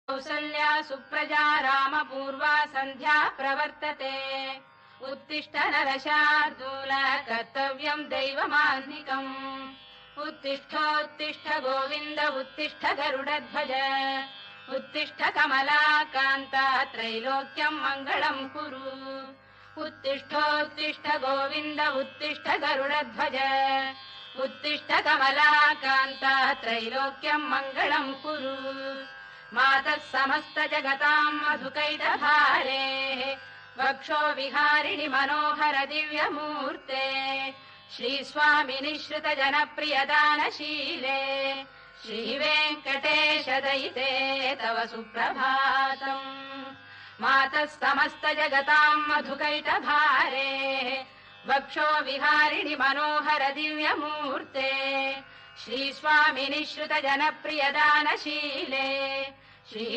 कौसल्या सुप्रजा रामपूर्वा सन्ध्या प्रवर्तते उत्तिष्ठ नरशार्दूल कर्तव्यम् दैवमान्निकम् उत्तिष्ठोत्तिष्ठ गोविन्द उत्तिष्ठ गरुडध्वज उत्तिष्ठ कमलाकान्ता त्रैलोक्यम् मङ्गलम् कुरु उत्तिष्ठोत्तिष्ठ गोविन्द उत्तिष्ठ गरुडध्वज उत्तिष्ठ कमलाकान्ता त्रैलोक्यम् मङ्गलम् कुरु मातः समस्त जगताम् मधुकैटभारेः वक्षो विहारिणि मनोहर दिव्यमूर्ते श्रीस्वामिनि श्रुत जनप्रियदानशीले श्रीवेङ्कटेश दयिते तव सुप्रभातम् मातः समस्त जगताम् मधुकैटभारेः वक्षो विहारिणि मनोहर दिव्यमूर्ते श्रीस्वामिनि श्रुत जनप्रियदानशीले श्री